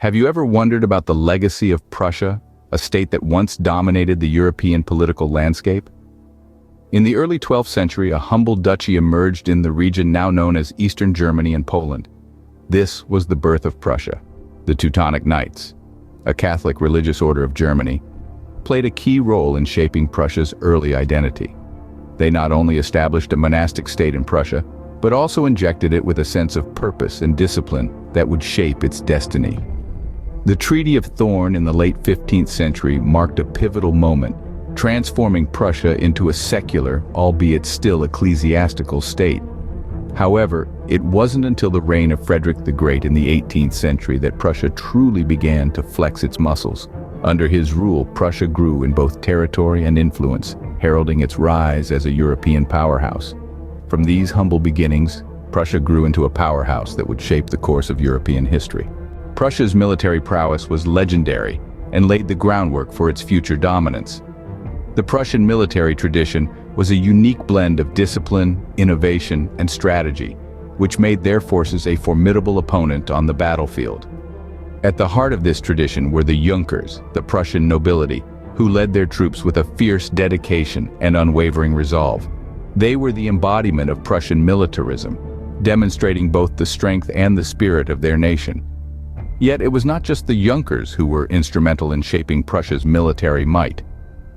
Have you ever wondered about the legacy of Prussia, a state that once dominated the European political landscape? In the early 12th century, a humble duchy emerged in the region now known as Eastern Germany and Poland. This was the birth of Prussia. The Teutonic Knights, a Catholic religious order of Germany, played a key role in shaping Prussia's early identity. They not only established a monastic state in Prussia, but also injected it with a sense of purpose and discipline that would shape its destiny. The Treaty of Thorn in the late 15th century marked a pivotal moment, transforming Prussia into a secular, albeit still ecclesiastical state. However, it wasn't until the reign of Frederick the Great in the 18th century that Prussia truly began to flex its muscles. Under his rule, Prussia grew in both territory and influence, heralding its rise as a European powerhouse. From these humble beginnings, Prussia grew into a powerhouse that would shape the course of European history. Prussia's military prowess was legendary and laid the groundwork for its future dominance. The Prussian military tradition was a unique blend of discipline, innovation, and strategy, which made their forces a formidable opponent on the battlefield. At the heart of this tradition were the Junkers, the Prussian nobility, who led their troops with a fierce dedication and unwavering resolve. They were the embodiment of Prussian militarism, demonstrating both the strength and the spirit of their nation. Yet it was not just the Junkers who were instrumental in shaping Prussia's military might.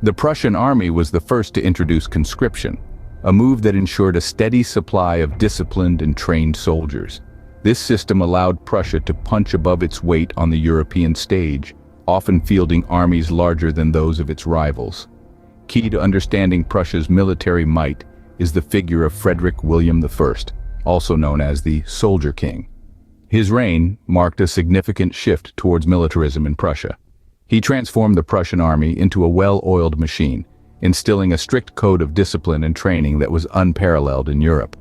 The Prussian army was the first to introduce conscription, a move that ensured a steady supply of disciplined and trained soldiers. This system allowed Prussia to punch above its weight on the European stage, often fielding armies larger than those of its rivals. Key to understanding Prussia's military might is the figure of Frederick William I, also known as the Soldier King. His reign marked a significant shift towards militarism in Prussia. He transformed the Prussian army into a well-oiled machine, instilling a strict code of discipline and training that was unparalleled in Europe.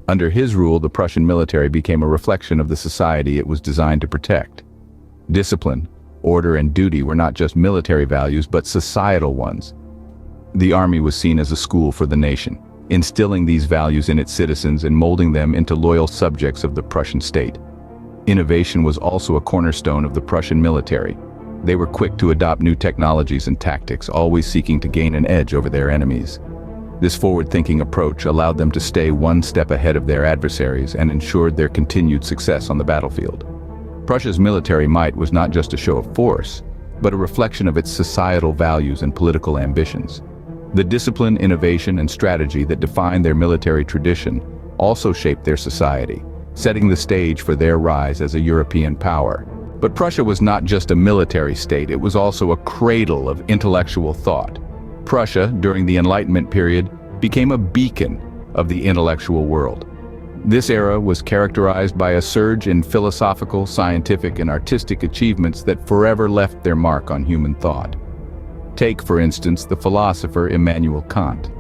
Under his rule, the Prussian military became a reflection of the society it was designed to protect. Discipline, order, and duty were not just military values, but societal ones. The army was seen as a school for the nation, instilling these values in its citizens and molding them into loyal subjects of the Prussian state. Innovation was also a cornerstone of the Prussian military. They were quick to adopt new technologies and tactics, always seeking to gain an edge over their enemies. This forward-thinking approach allowed them to stay one step ahead of their adversaries and ensured their continued success on the battlefield. Prussia's military might was not just a show of force, but a reflection of its societal values and political ambitions. The discipline, innovation, and strategy that defined their military tradition also shaped their society, setting the stage for their rise as a European power. But Prussia was not just a military state, it was also a cradle of intellectual thought. Prussia, during the Enlightenment period, became a beacon of the intellectual world. This era was characterized by a surge in philosophical, scientific, and artistic achievements that forever left their mark on human thought. Take, for instance, the philosopher Immanuel Kant.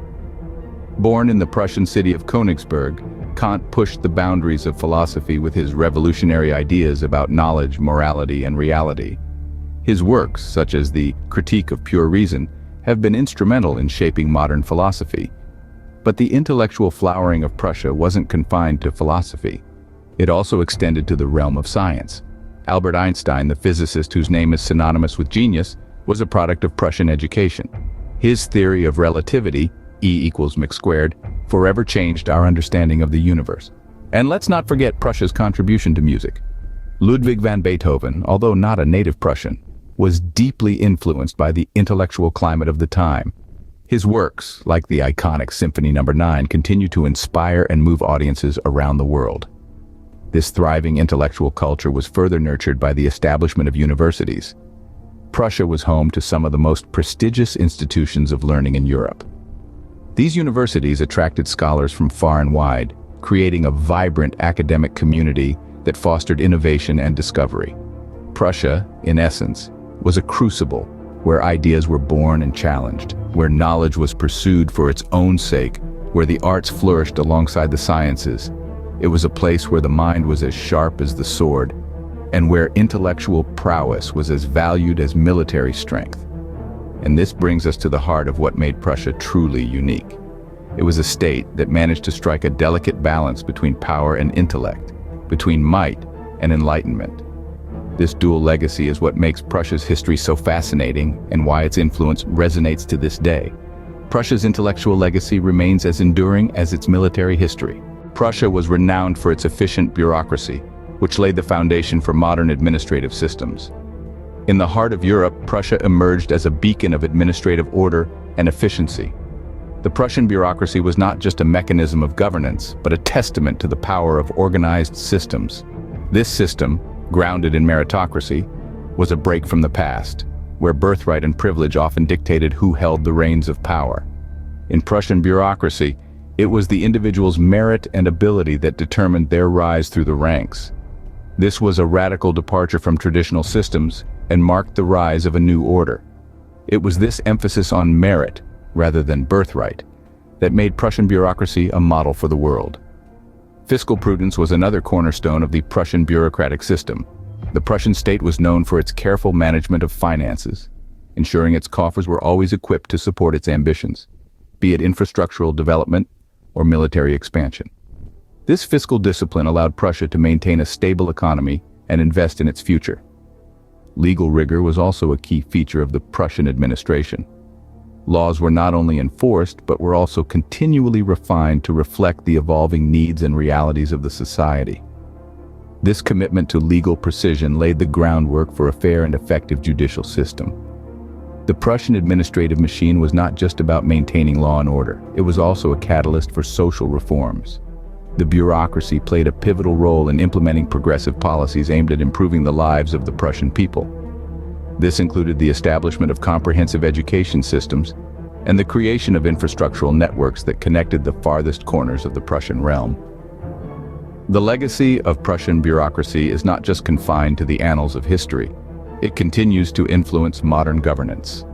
Born in the Prussian city of Königsberg, Kant pushed the boundaries of philosophy with his revolutionary ideas about knowledge, morality, and reality. His works, such as the Critique of Pure Reason, have been instrumental in shaping modern philosophy. But the intellectual flowering of Prussia wasn't confined to philosophy. It also extended to the realm of science. Albert Einstein, the physicist whose name is synonymous with genius, was a product of Prussian education. His theory of relativity, E equals mc squared, forever changed our understanding of the universe. And let's not forget Prussia's contribution to music. Ludwig van Beethoven, although not a native Prussian, was deeply influenced by the intellectual climate of the time. His works, like the iconic Symphony No. 9, continue to inspire and move audiences around the world. This thriving intellectual culture was further nurtured by the establishment of universities. Prussia was home to some of the most prestigious institutions of learning in Europe. These universities attracted scholars from far and wide, creating a vibrant academic community that fostered innovation and discovery. Prussia, in essence, was a crucible where ideas were born and challenged, where knowledge was pursued for its own sake, where the arts flourished alongside the sciences. It was a place where the mind was as sharp as the sword, and where intellectual prowess was as valued as military strength. And this brings us to the heart of what made Prussia truly unique. It was a state that managed to strike a delicate balance between power and intellect, between might and enlightenment. This dual legacy is what makes Prussia's history so fascinating and why its influence resonates to this day. Prussia's intellectual legacy remains as enduring as its military history. Prussia was renowned for its efficient bureaucracy, which laid the foundation for modern administrative systems. In the heart of Europe, Prussia emerged as a beacon of administrative order and efficiency. The Prussian bureaucracy was not just a mechanism of governance, but a testament to the power of organized systems. This system, grounded in meritocracy, was a break from the past, where birthright and privilege often dictated who held the reins of power. In Prussian bureaucracy, it was the individual's merit and ability that determined their rise through the ranks. This was a radical departure from traditional systems and marked the rise of a new order. It was this emphasis on merit, rather than birthright, that made Prussian bureaucracy a model for the world. Fiscal prudence was another cornerstone of the Prussian bureaucratic system. The Prussian state was known for its careful management of finances, ensuring its coffers were always equipped to support its ambitions, be it infrastructural development or military expansion. This fiscal discipline allowed Prussia to maintain a stable economy and invest in its future. Legal rigor was also a key feature of the Prussian administration. Laws were not only enforced, but were also continually refined to reflect the evolving needs and realities of the society. This commitment to legal precision laid the groundwork for a fair and effective judicial system. The Prussian administrative machine was not just about maintaining law and order, it was also a catalyst for social reforms. The bureaucracy played a pivotal role in implementing progressive policies aimed at improving the lives of the Prussian people. This included the establishment of comprehensive education systems and the creation of infrastructural networks that connected the farthest corners of the Prussian realm. The legacy of Prussian bureaucracy is not just confined to the annals of history. It continues to influence modern governance.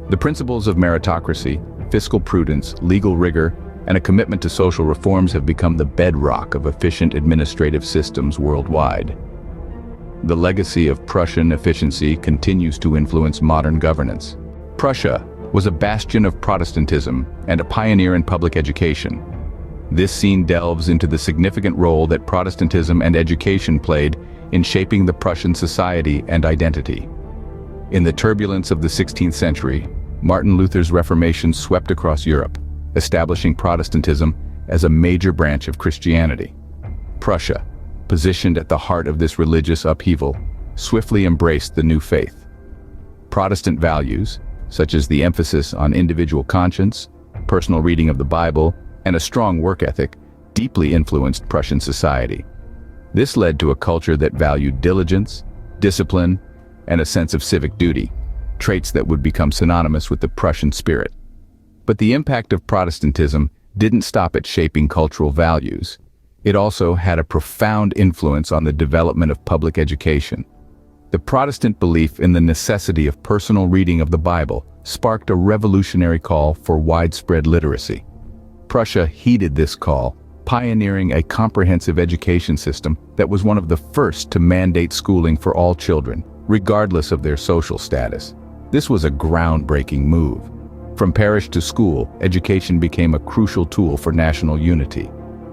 The principles of meritocracy, fiscal prudence, legal rigor, and a commitment to social reforms have become the bedrock of efficient administrative systems worldwide. The legacy of Prussian efficiency continues to influence modern governance. Prussia was a bastion of Protestantism and a pioneer in public education. This scene delves into the significant role that Protestantism and education played in shaping the Prussian society and identity. In the turbulence of the 16th century, Martin Luther's Reformation swept across Europe, establishing Protestantism as a major branch of Christianity. Prussia, positioned at the heart of this religious upheaval, swiftly embraced the new faith. Protestant values, such as the emphasis on individual conscience, personal reading of the Bible, and a strong work ethic, deeply influenced Prussian society. This led to a culture that valued diligence, discipline, and a sense of civic duty, traits that would become synonymous with the Prussian spirit. But the impact of Protestantism didn't stop at shaping cultural values. It also had a profound influence on the development of public education. The Protestant belief in the necessity of personal reading of the Bible sparked a revolutionary call for widespread literacy. Prussia heeded this call, pioneering a comprehensive education system that was one of the first to mandate schooling for all children, regardless of their social status. This was a groundbreaking move. From parish to school, education became a crucial tool for national unity.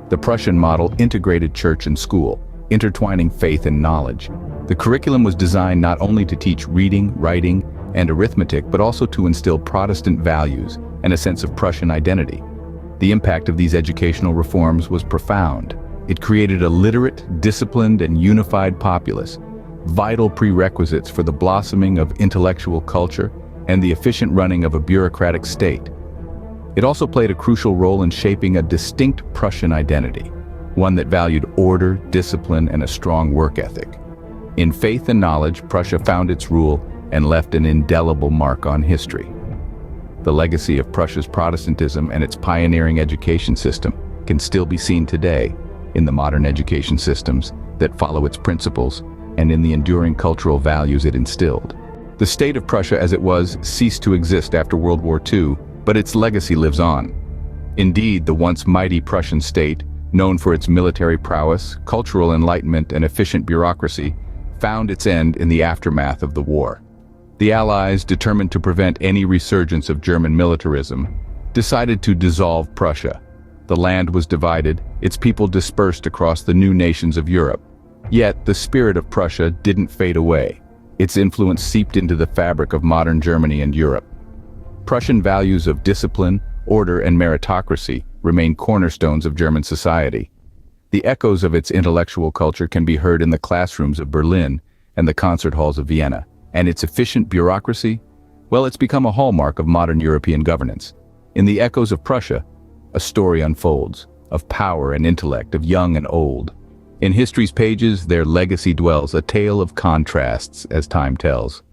The Prussian model integrated church and school, intertwining faith and knowledge. The curriculum was designed not only to teach reading, writing, and arithmetic, but also to instill Protestant values and a sense of Prussian identity. The impact of these educational reforms was profound. It created a literate, disciplined, and unified populace, vital prerequisites for the blossoming of intellectual culture and the efficient running of a bureaucratic state. It also played a crucial role in shaping a distinct Prussian identity, one that valued order, discipline, and a strong work ethic. In faith and knowledge, Prussia found its rule and left an indelible mark on history. The legacy of Prussia's Protestantism and its pioneering education system can still be seen today in the modern education systems that follow its principles and in the enduring cultural values it instilled. The state of Prussia as it was ceased to exist after World War II, but its legacy lives on. Indeed, the once mighty Prussian state, known for its military prowess, cultural enlightenment, and efficient bureaucracy, found its end in the aftermath of the war. The Allies, determined to prevent any resurgence of German militarism, decided to dissolve Prussia. The land was divided, its people dispersed across the new nations of Europe. Yet, the spirit of Prussia didn't fade away. Its influence seeped into the fabric of modern Germany and Europe. Prussian values of discipline, order, and meritocracy remain cornerstones of German society. The echoes of its intellectual culture can be heard in the classrooms of Berlin and the concert halls of Vienna. And its efficient bureaucracy? Well, it's become a hallmark of modern European governance. In the echoes of Prussia, a story unfolds, of power and intellect, of young and old. In history's pages, their legacy dwells, a tale of contrasts, as time tells.